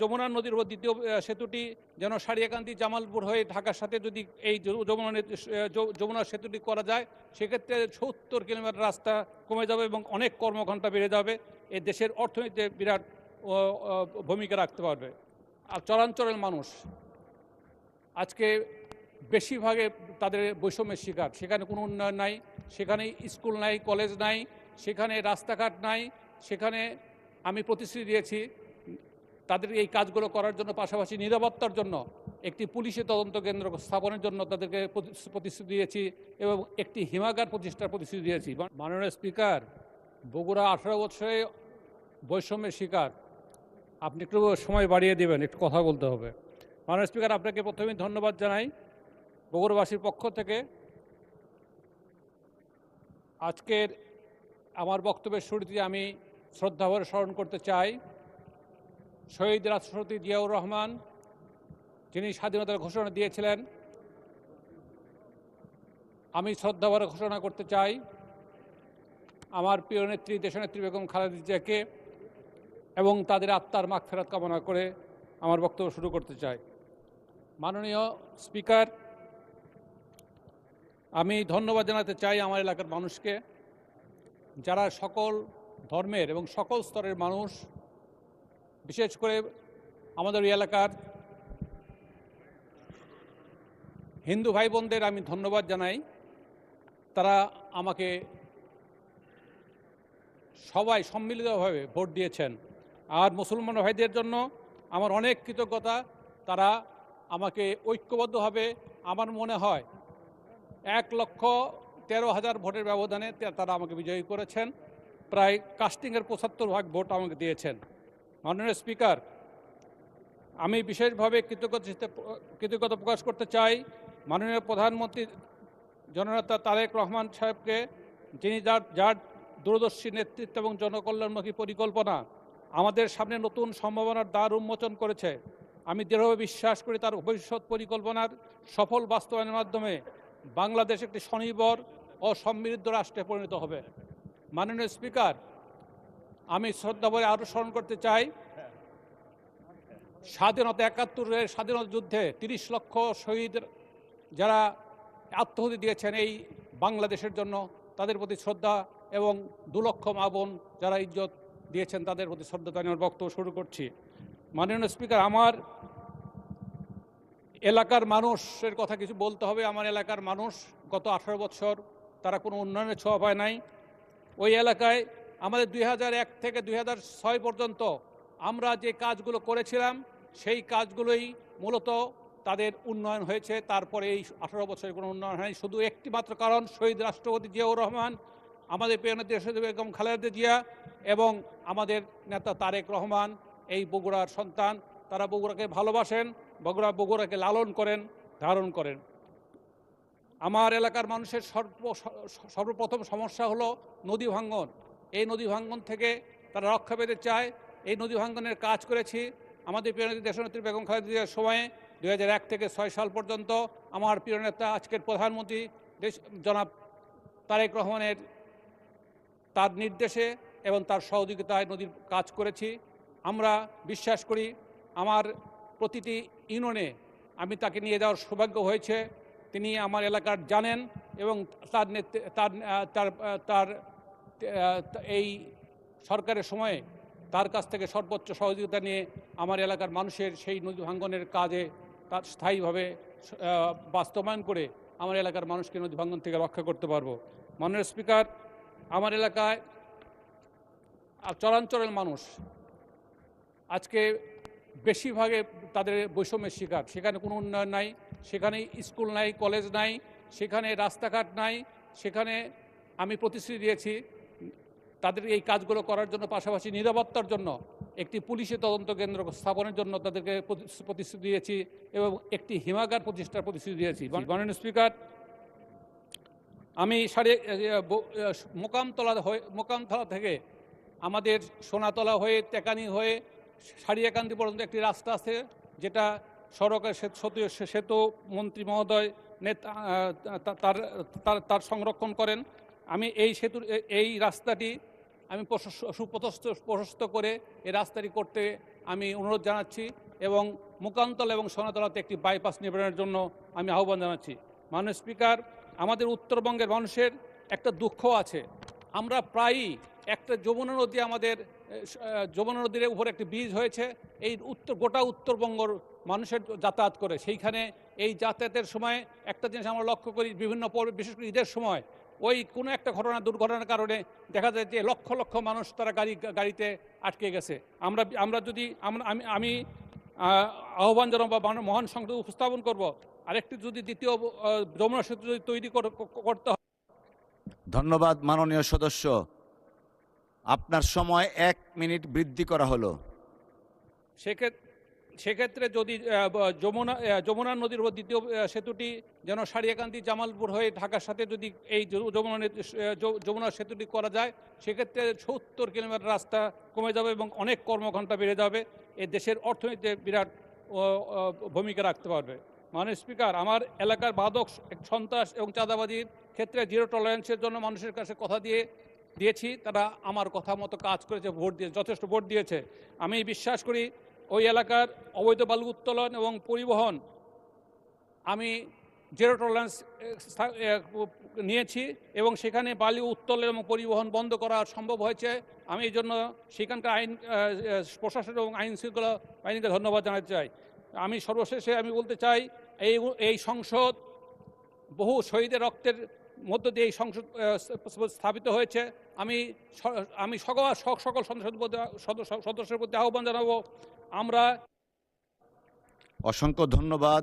যমুনা নদীর উপর দ্বিতীয় সেতুটি যেন সারিয়াকান্দি জামালপুর হয়ে ঢাকার সাথে যদি এই যমুনা সেতুটি করা যায়, সেক্ষেত্রে ৭০ কিলোমিটার রাস্তা কমে যাবে এবং অনেক কর্মঘণ্টা বেড়ে যাবে। এ দেশের অর্থনীতিতে বিরাট ভূমিকা রাখতে পারবে। আর চরাঞ্চলের মানুষ আজকে বেশিরভাগে তাদের বৈষম্যের শিকার। সেখানে কোনো উন্নয়ন নাই, সেখানে স্কুল নাই, কলেজ নাই, সেখানে রাস্তাঘাট নাই। সেখানে আমি প্রতিশ্রুতি দিয়েছি তাদের এই কাজগুলো করার জন্য, পাশাপাশি নিরাপত্তার জন্য একটি পুলিশি তদন্ত কেন্দ্র স্থাপনের জন্য তাদেরকে প্রতিশ্রুতি দিয়েছি এবং একটি হিমাগার প্রতিষ্ঠার প্রতিশ্রুতি দিয়েছি। মাননীয় স্পিকার, বগুড়া 18 বছরে বৈষম্যের শিকার। আপনি একটু সময় বাড়িয়ে দেবেন, একটু কথা বলতে হবে। মাননীয় স্পিকার, আপনাকে প্রথমেই ধন্যবাদ জানাই বগুড়াবাসীর পক্ষ থেকে। আজকের আমার বক্তব্যের শুরুতে আমি শ্রদ্ধাভরে স্মরণ করতে চাই শহীদ রাষ্ট্রপতি জিয়াউর রহমান, যিনি স্বাধীনতার ঘোষণা দিয়েছিলেন। আমি শ্রদ্ধাভরে ঘোষণা করতে চাই আমার প্রিয় নেত্রী দেশনেত্রী বেগম খালেদা জিয়াকে এবং তাদের আত্মার মাগফিরাত কামনা করে আমার বক্তব্য শুরু করতে চাই। মাননীয় স্পিকার, আমি ধন্যবাদ জানাতে চাই আমার এলাকার মানুষকে, যারা সকল ধর্মের এবং সকল স্তরের মানুষ, বিশেষ করে আমাদের এলাকার হিন্দু ভাই বোনদের আমি ধন্যবাদ জানাই। তারা আমাকে সবাই সম্মিলিতভাবে ভোট দিয়েছেন। আর মুসলমান ভাইদের জন্য আমার অনেক কৃতজ্ঞতা। তারা আমাকে ঐক্যবদ্ধভাবে, আমার মনে হয় 1,13,000 ভোটের ব্যবধানে তারা আমাকে বিজয়ী করেছেন। প্রায় কাস্টিংয়ের 75% ভোট আমাকে দিয়েছেন। মাননীয় স্পিকার, আমি বিশেষভাবে কৃতজ্ঞতা প্রকাশ করতে চাই মাননীয় প্রধানমন্ত্রী জননেতা তারেক রহমান সাহেবকে, যিনি যার দূরদর্শী নেতৃত্ব এবং জনকল্যাণমুখী পরিকল্পনা আমাদের সামনে নতুন সম্ভাবনার দ্বার উন্মোচন করেছে। আমি দৃঢ়ভাবে বিশ্বাস করি তার ভবিষ্যৎ পরিকল্পনার সফল বাস্তবায়নের মাধ্যমে বাংলাদেশ একটি স্বনির্ভর ও সমৃদ্ধ রাষ্ট্রে পরিণত হবে। মাননীয় স্পিকার, আমি শ্রদ্ধাভরে আরও স্মরণ করতে চাই স্বাধীনতা ৭১-এর স্বাধীনতা যুদ্ধে ৩০ লক্ষ শহীদ যারা আত্মহুতি দিয়েছেন এই বাংলাদেশের জন্য, তাদের প্রতি শ্রদ্ধা, এবং ২ লক্ষ মা বোন যারা ইজ্জত দিয়েছেন তাদের প্রতি শ্রদ্ধা জানিয়ে বক্তব্য শুরু করছি। মাননীয় স্পিকার, আমার এলাকার মানুষের কথা কিছু বলতে হবে। আমার এলাকার মানুষ গত 18 বছর তারা কোনো উন্নয়নের ছোঁয়া পায় নাই। ওই এলাকায় আমাদের 2001 থেকে 2006 পর্যন্ত আমরা যে কাজগুলো করেছিলাম সেই কাজগুলোই মূলত তাদের উন্নয়ন হয়েছে। তারপরে এই 18 বছরে কোনো উন্নয়ন হয়নি, শুধু একটি মাত্র কারণ শহীদ রাষ্ট্রপতি জিয়াউর রহমান, আমাদের প্রিয় নেত্রী দেশনেত্রী বেগম খালেদা জিয়া এবং আমাদের নেতা তারেক রহমান এই বগুড়ার সন্তান। তারা বগুড়াকে ভালোবাসেন, বগুড়াকে লালন করেন, ধারণ করেন। আমার এলাকার মানুষের সর্বপ্রথম সমস্যা হলো নদী ভাঙ্গন। এই নদী ভাঙ্গন থেকে তারা রক্ষা পেতে চায়। এই নদী ভাঙ্গনের কাজ করেছি আমাদের প্রিয় নেত্রী দেশনেত্রী বেগম খালেদা জিয়ার সময়ে 2001 থেকে 6 সাল পর্যন্ত। আমার প্রিয় নেতা আজকের প্রধানমন্ত্রী জনাব তারেক রহমানের তার নির্দেশে এবং তার সহযোগিতায় নদীর কাজ করেছি। আমরা বিশ্বাস করি আমার প্রতিটি ইউনিয়নে আমি তাকে নিয়ে যাওয়ার সৌভাগ্য হয়েছে। তিনি আমার এলাকার জানেন এবং তার এই সরকারের সময়ে তার কাছ থেকে সর্বোচ্চ সহযোগিতা নিয়ে আমার এলাকার মানুষের সেই নদী ভাঙ্গনের কাজে তার স্থায়ীভাবে বাস্তবায়ন করে আমার এলাকার মানুষকে নদী ভাঙ্গন থেকে রক্ষা করতে পারবো। মাননীয় স্পিকার, আমার এলাকায় চরাঞ্চলের মানুষ আজকে বেশিরভাগে তাদের বৈষম্যের শিকার। সেখানে কোনো উন্নয়ন নাই, সেখানে স্কুল নাই, কলেজ নাই, সেখানে রাস্তাঘাট নাই। সেখানে আমি প্রতিশ্রুতি দিয়েছি তাদের এই কাজগুলো করার জন্য, পাশাপাশি নিরাপত্তার জন্য একটি পুলিশি তদন্ত কেন্দ্র স্থাপনের জন্য তাদেরকে প্রতিশ্রুতি দিয়েছি এবং একটি হিমাগার প্রতিষ্ঠার প্রতিশ্রুতি দিয়েছি। মাননীয় স্পিকার, আমি মোকামতলা থেকে আমাদের সোনাতলা হয়ে টেকানি হয়ে সারিয়াকান্দি পর্যন্ত একটি রাস্তা আছে, যেটা সড়কের সেতু মন্ত্রী মহোদয় তার সংরক্ষণ করেন। আমি এই রাস্তাটি আমি প্রশস্ত করে এই রাস্তাটি করতে আমি অনুরোধ জানাচ্ছি এবং মুকান্তলা এবং সোনাতলাতে একটি বাইপাস নির্মাণের জন্য আমি আহ্বান জানাচ্ছি। মাননীয় স্পিকার, আমাদের উত্তরবঙ্গের মানুষের একটা দুঃখ আছে। আমরা প্রায়ই একটা যমুনা নদী, আমাদের যমুনা নদীর উপর একটি ব্রিজ হয়েছে, এই গোটা উত্তরবঙ্গর মানুষের যাতায়াত করে। সেইখানে এই যাতায়াতের সময় একটা জিনিস আমরা লক্ষ্য করি, বিভিন্ন বিশেষ করে ঈদের সময় ওই কোনো একটা দুর্ঘটনার কারণে দেখা যায় যে লক্ষ লক্ষ মানুষ তারা গাড়িতে আটকে গেছে। আমরা যদি আমি আহ্বান জানাবো বা মহান সংসদ উপস্থাপন করব, আরেকটি যদি দ্বিতীয় যমুনা সেতু যদি তৈরি করতে হয়। ধন্যবাদ মাননীয় সদস্য, আপনার সময় 1 মিনিট বৃদ্ধি করা হলো। সেক্ষেত্রে যদি যমুনা নদীর উপর দ্বিতীয় সেতুটি যেন সারিয়াকান্দি জামালপুর হয়ে ঢাকার সাথে যদি এই যমুনা সেতুটি করা যায়, সেক্ষেত্রে 70 কিলোমিটার রাস্তা কমে যাবে এবং অনেক কর্মঘণ্টা বেড়ে যাবে। এই দেশের অর্থনীতিতে বিরাট ভূমিকা রাখতে পারবে। মাননীয় স্পিকার, আমার এলাকার মাদক, সন্ত্রাস এবং চাঁদাবাজির ক্ষেত্রে জিরো টলারেন্সের জন্য মানুষের কাছে কথা দিয়েছি। তারা আমার কথা মতো কাজ করেছে, যথেষ্ট ভোট দিয়েছে। আমি বিশ্বাস করি ওই এলাকার অবৈধ বালু উত্তোলন এবং পরিবহন আমি জিরো টলারেন্স নিয়েছি এবং সেখানে বালু উত্তোলন এবং পরিবহন বন্ধ করা সম্ভব হয়েছে। আমি এই জন্য সেখানকার প্রশাসন এবং আইন শৃঙ্খলা বাহিনীকে ধন্যবাদ জানাতে চাই। আমি সর্বশেষে বলতে চাই, এই সংসদ বহু শহীদের রক্তের মধ্য দিয়ে এই সংসদ স্থাপিত হয়েছে। আমি সকল সদস্যের প্রতি আহ্বান জানাবো, আমরা অসংখ্য ধন্যবাদ।